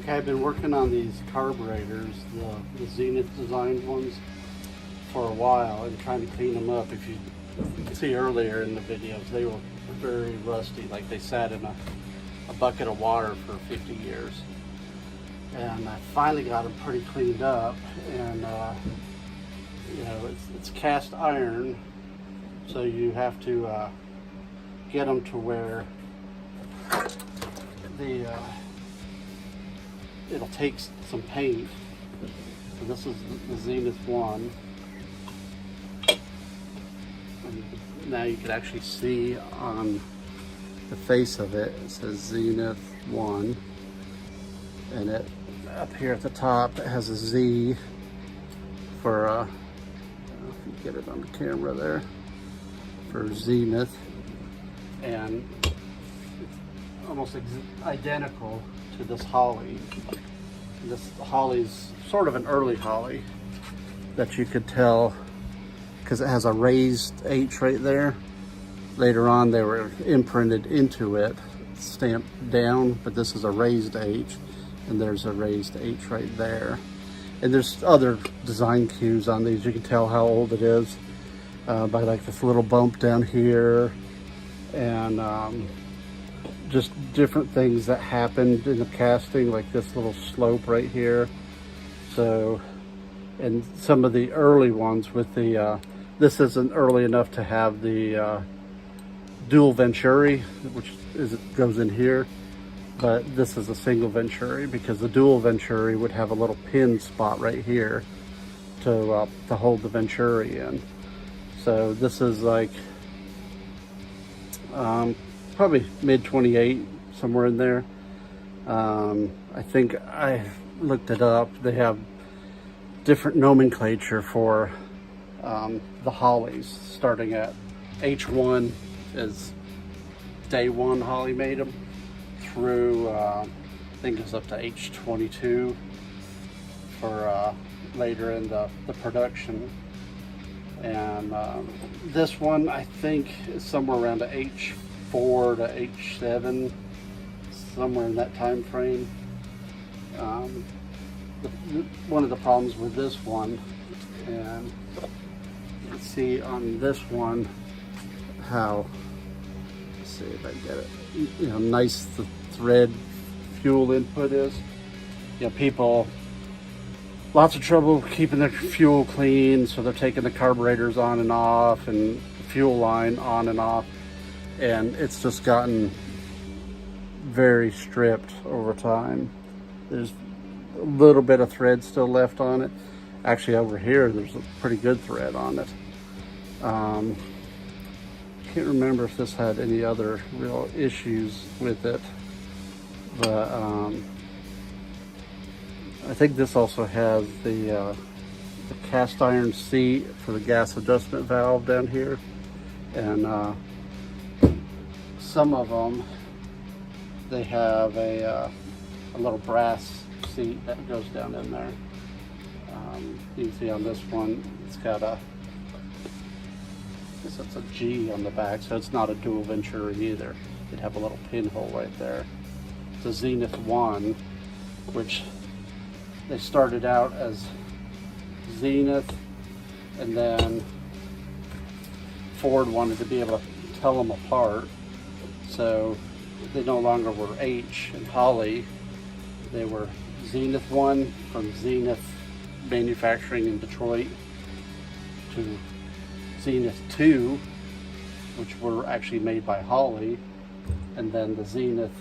Okay, I've been working on these carburetors, the Zenith designed ones, for a while and trying to clean them up. If you see earlier in the videos, they were very rusty, like they sat in a bucket of water for 50 years. And I finally got them pretty cleaned up, and you know, it's cast iron, so you have to get them to where the it'll take some paint. So this is the Zenith 1. And now you can actually see on the face of it, it says Zenith 1. And it up here at the top, it has a Z for, I don't know if you get it on the camera there, for Zenith. And almost identical to this Holley. This Holley's sort of an early Holley that you could tell because it has a raised H right there. Later on they were imprinted into it, stamped down, but this is a raised H, and there's a raised H right there. And there's other design cues on these. You can tell how old it is by like this little bump down here, and just different things that happened in the casting, like this little slope right here. So, and some of the early ones with the, this isn't early enough to have the dual venturi, which goes in here, but this is a single venturi because the dual venturi would have a little pin spot right here to hold the venturi in. So this is like, probably mid 28, somewhere in there. I think I looked it up. They have different nomenclature for the Holleys, starting at H1 is day one Holley made them, through I think it's up to H22 for later in the production. And this one I think is somewhere around the H4 to H7, somewhere in that time frame. One of the problems with this one, and you can see on this one how, let's see if I get it, you know, nice the thread fuel input is. You know, people, lots of trouble keeping their fuel clean, so they're taking the carburetors on and off and the fuel line on and off, and it's just gotten very stripped over time. There's a little bit of thread still left on it. Actually, over here there's a pretty good thread on it. Can't remember if this had any other real issues with it, but I think this also has the cast iron seat for the gas adjustment valve down here, and some of them, they have a little brass seat that goes down in there. You can see on this one, it's got a, I guess it's a G on the back, so it's not a dual venturi either. It'd have a little pinhole right there. It's a Zenith 1, which they started out as Zenith, and then Ford wanted to be able to tell them apart, so they no longer were H and Holley. They were Zenith 1 from Zenith manufacturing in Detroit, to Zenith 2, which were actually made by Holley, and then the Zenith,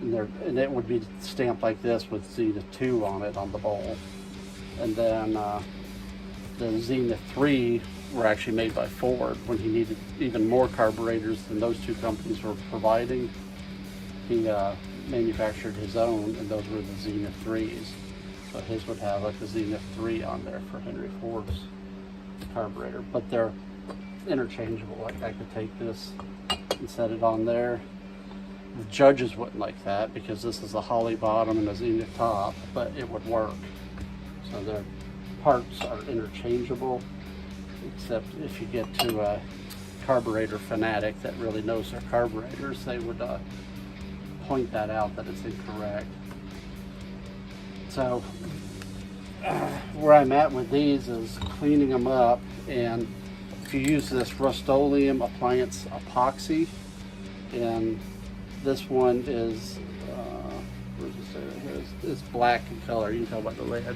and it would be stamped like this with Zenith 2 on it on the bowl. And then the Zenith 3 were actually made by Ford when he needed even more carburetors than those two companies were providing. He manufactured his own, and those were the Zenith 3s. So his would have like the Zenith 3 on there for Henry Ford's carburetor, but they're interchangeable. Like I could take this and set it on there. The judges wouldn't like that because this is a Holley bottom and a Zenith top, but it would work. So their parts are interchangeable, except if you get to a carburetor fanatic that really knows their carburetors, they would point that out that it's incorrect. So where I'm at with these is cleaning them up, and if you use this Rust-Oleum appliance epoxy, and this one is where's it say? It's black in color. You can tell by the lid,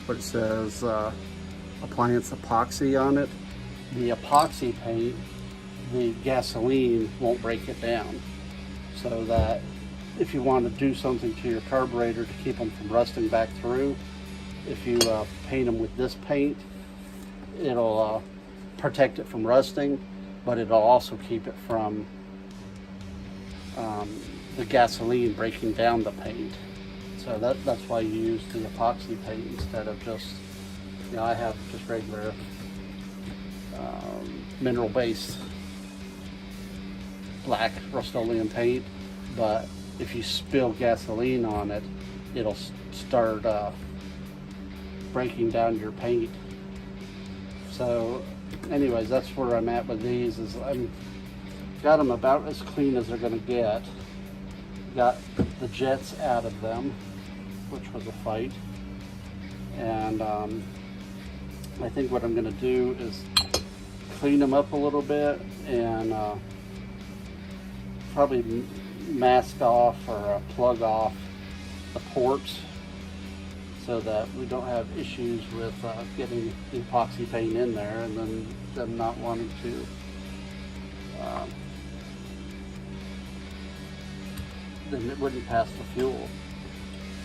but it says appliance epoxy on it. The epoxy paint, the gasoline won't break it down, so that if you want to do something to your carburetor to keep them from rusting back through, if you paint them with this paint, it'll protect it from rusting, but it'll also keep it from the gasoline breaking down the paint. So that's why you use the epoxy paint instead of just, you know, I have just regular mineral-based black Rust-Oleum paint, but if you spill gasoline on it, it'll start breaking down your paint. So anyways, that's where I'm at with these. Is I'm got them about as clean as they're going to get. Got the jets out of them, which was a fight, and I think what I'm going to do is clean them up a little bit and probably mask off or plug off the ports, so that we don't have issues with getting the epoxy paint in there and then them not wanting to then it wouldn't pass the fuel.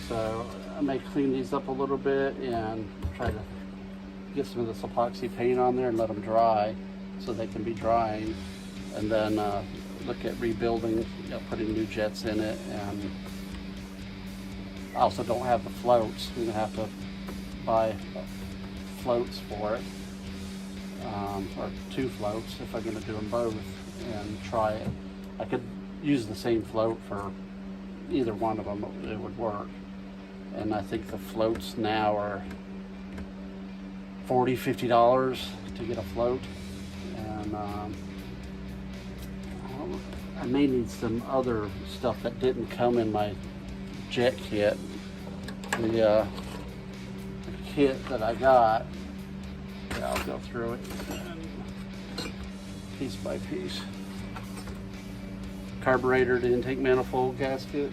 So I may clean these up a little bit and try to get some of this epoxy paint on there and let them dry so they can be drying, and then look at rebuilding, you know, putting new jets in it. And I also don't have the floats. We're gonna have to buy floats for it, or 2 floats if I'm gonna do them both and try it. I could use the same float for either one of them, it would work. And I think the floats now are $40, $50 to get a float. And I may need some other stuff that didn't come in my jet kit. The kit that I got, yeah, I'll go through it piece by piece. Carburetor to intake manifold gasket,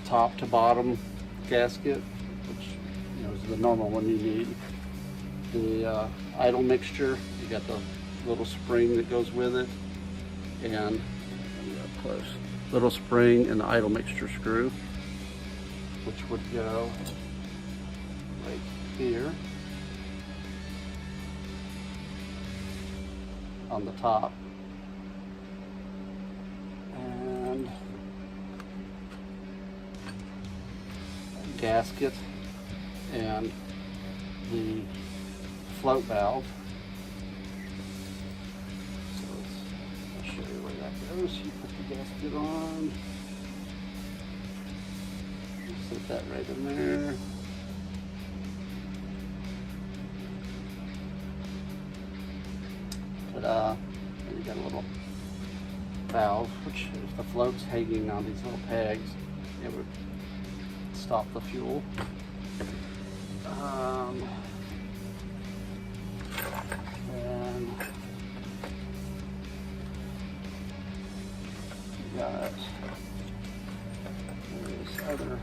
top to bottom gasket, which, you know, is the normal one you need. The idle mixture, you got the little spring that goes with it, and close little spring and the idle mixture screw, which would go right here on the top, and a gasket and the float valve. So I'll show you where that goes. You put the gasket on, set that right in there. And you got a little valve, which if the float's hanging on these little pegs, it would stop the fuel. And you got these other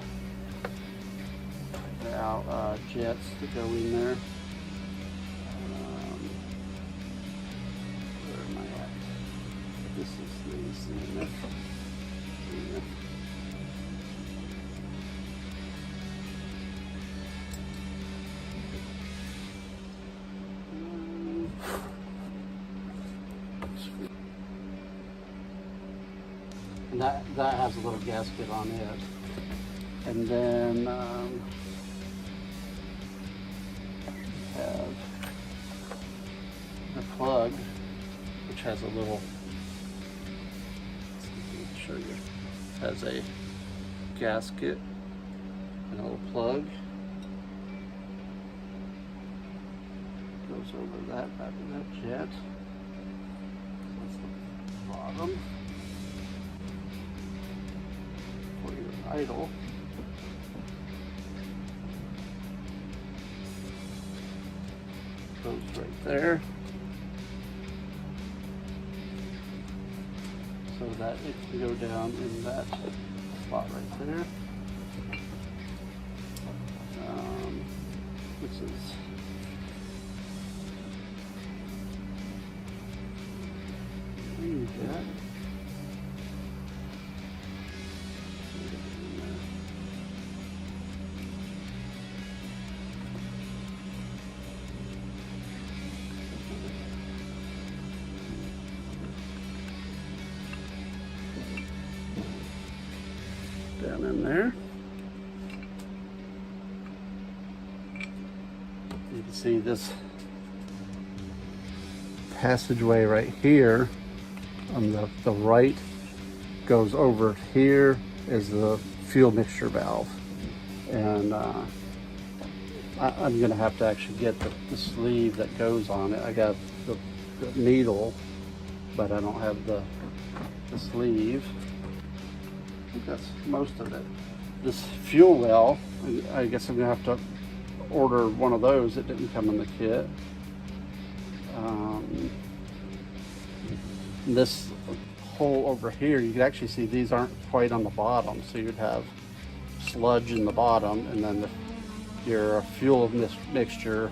valve jets to go in there. This is the Zenith. And that has a little gasket on it. And then have the plug, which has a little, show you, has a gasket and a little plug. Goes over that back of that jet. So that's the bottom for your idle. Goes right there, so that it can go down in that spot right there. Which is that. Down in there. You can see this passageway right here on the right goes over here is the fuel mixture valve. And I'm gonna have to actually get the sleeve that goes on it. I got the needle, but I don't have the sleeve. I think that's most of it. This fuel well, I guess I'm gonna have to order one of those. It didn't come in the kit. This hole over here, you can actually see these aren't quite on the bottom, so you'd have sludge in the bottom, and then your fuel mixture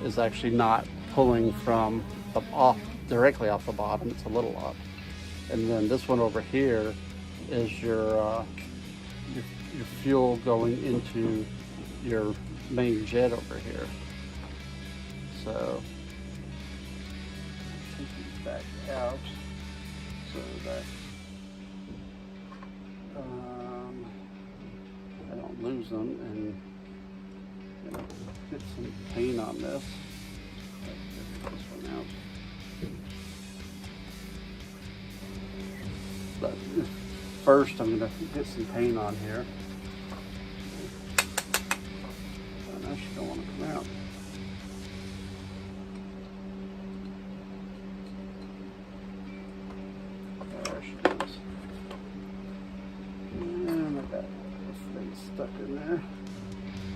is actually not pulling from directly off the bottom. It's a little up, and then this one over here is your fuel going into your main jet over here. So take these back out so that I don't lose them, and get some paint on this. Get this one out. But first I'm going to get some paint on here. Now she don't want to come out. There she is. And I got this thing stuck in there.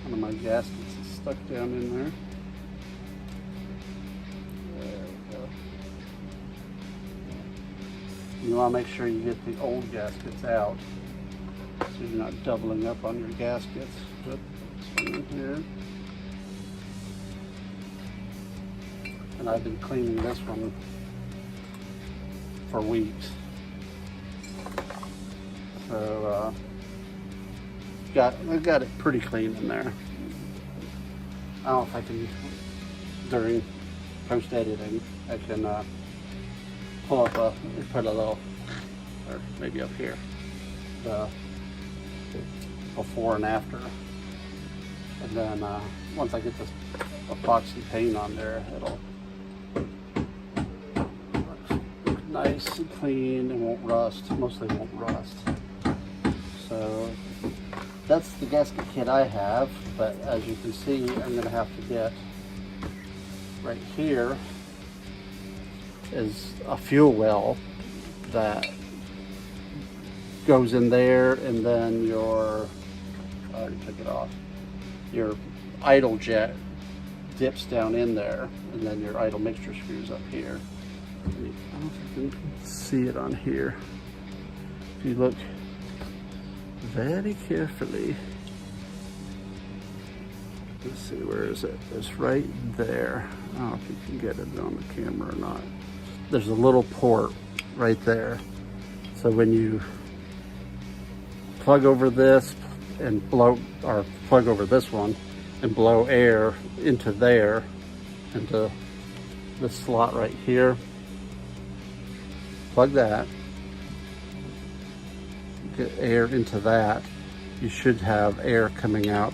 One of my gaskets is stuck down in there. There we go. You want to make sure you get the old gaskets out, so you're not doubling up on your gaskets. Put this one in here. And I've been cleaning this one for weeks. So I've got it pretty clean in there. I don't know if I can, during post editing, I can pull up put a little, or maybe up here, the before and after. And then once I get this epoxy paint on there, it'll look nice and clean and won't rust. Mostly won't rust. So that's the gasket kit I have, but as you can see, I'm going to have to get right here is a fuel well that goes in there, and then your, I already took it off, your idle jet dips down in there, and then your idle mixture screws up here. I don't know if you can see it on here. If you look very carefully, let's see, where is it? It's right there. I don't know if you can get it on the camera or not. There's a little port right there. So when you plug over this and blow, or plug over this one and blow air into there, into this slot right here, plug that, get air into that, you should have air coming out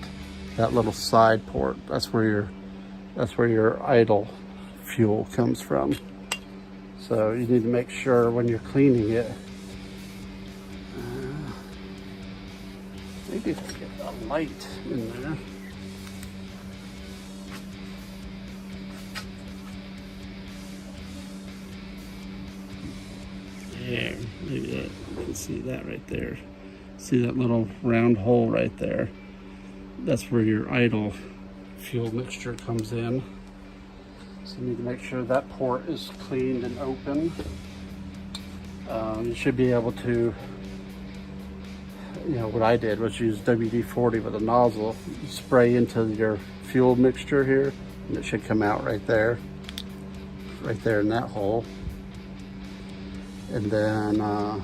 that little side port. That's where your idle fuel comes from. So you need to make sure when you're cleaning it, maybe if I get a light in there. There, maybe that, you can see that right there. See that little round hole right there? That's where your idle fuel mixture comes in. So you need to make sure that port is cleaned and open. You should be able to, what I did was use WD-40 with a nozzle, spray into your fuel mixture here, and it should come out right there in that hole. And then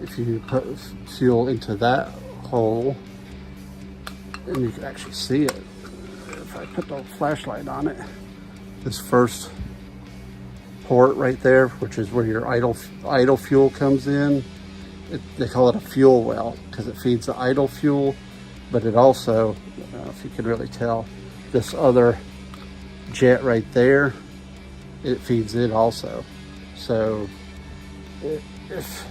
if you put fuel into that hole, and you can actually see it, if I put the flashlight on it, this first port right there, which is where your idle fuel comes in, they call it a fuel well because it feeds the idle fuel, but it also, if you can really tell, this other jet right there, it feeds it also. So if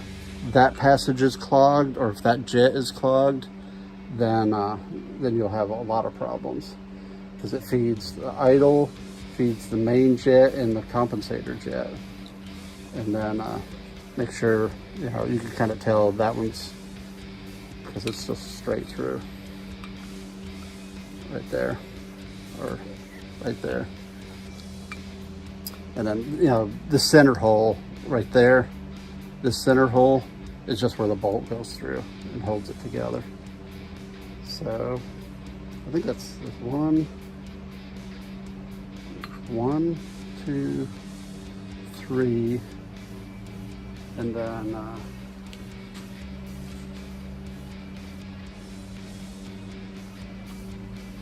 that passage is clogged, or if that jet is clogged, then you'll have a lot of problems, because it feeds the idle, feeds the main jet and the compensator jet. And then make sure, you can kind of tell that one's, because it's just straight through right there, or right there. And then, the center hole right there, this center hole is just where the bolt goes through and holds it together. So I think that's one, 2, 3, and then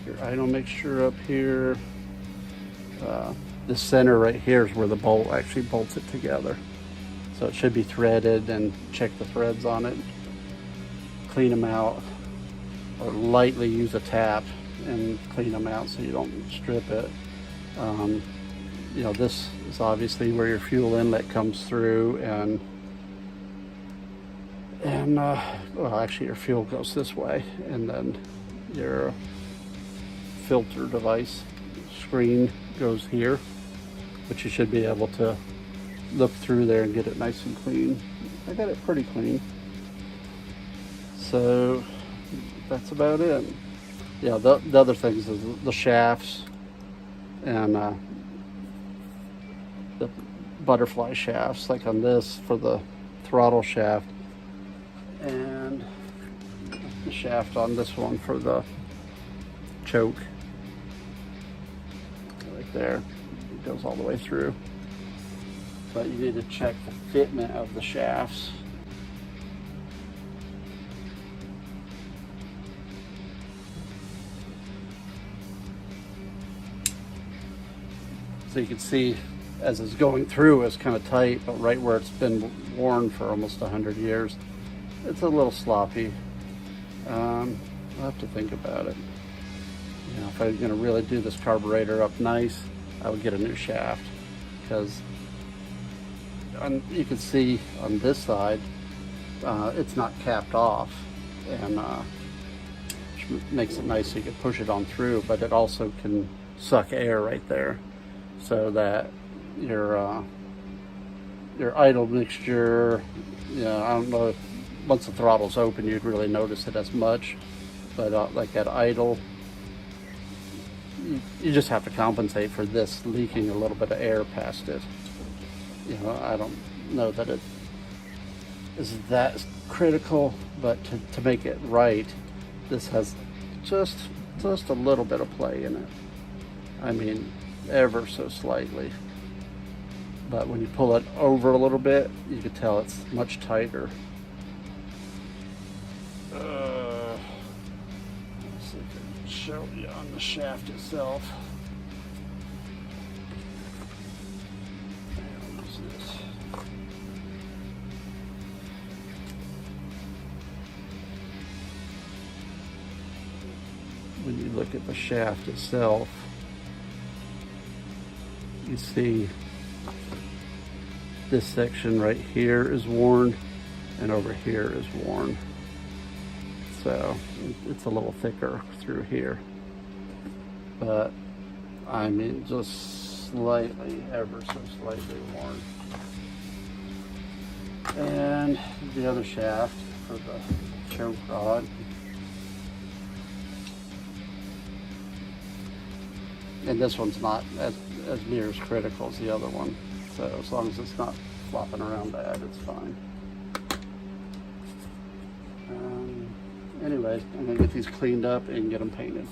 your idle mixture up here. The center right here is where the bolt actually bolts it together. So it should be threaded, and check the threads on it, clean them out, or lightly use a tap and clean them out so you don't strip it. This is obviously where your fuel inlet comes through, and well, actually your fuel goes this way, and then your filter device screen goes here, but you should be able to look through there and get it nice and clean. I got it pretty clean. So that's about it. The other things is the shafts and the butterfly shafts, like on this for the throttle shaft, and the shaft on this one for the choke. Right there, it goes all the way through. But you need to check the fitment of the shafts. So you can see as it's going through, it's kind of tight, but right where it's been worn for almost 100 years, it's a little sloppy. I'll have to think about it. If I was going to really do this carburetor up nice, I would get a new shaft, because you can see on this side, it's not capped off, and which makes it nice so you can push it on through, but it also can suck air right there, so that your idle mixture, I don't know if once the throttle's open you'd really notice it as much, but like at idle, you just have to compensate for this leaking a little bit of air past it. I don't know that it is that critical, but to make it right, this has just a little bit of play in it. I mean, ever so slightly. But when you pull it over a little bit, you can tell it's much tighter. Let's see if I can show you on the shaft itself. When you look at the shaft itself, you see this section right here is worn, and over here is worn. So it's a little thicker through here, but I mean just slightly, ever so slightly worn. And the other shaft for the choke rod. And this one's not as near as critical as the other one. So as long as it's not flopping around bad, it's fine. Anyways, I'm gonna get these cleaned up and get them painted.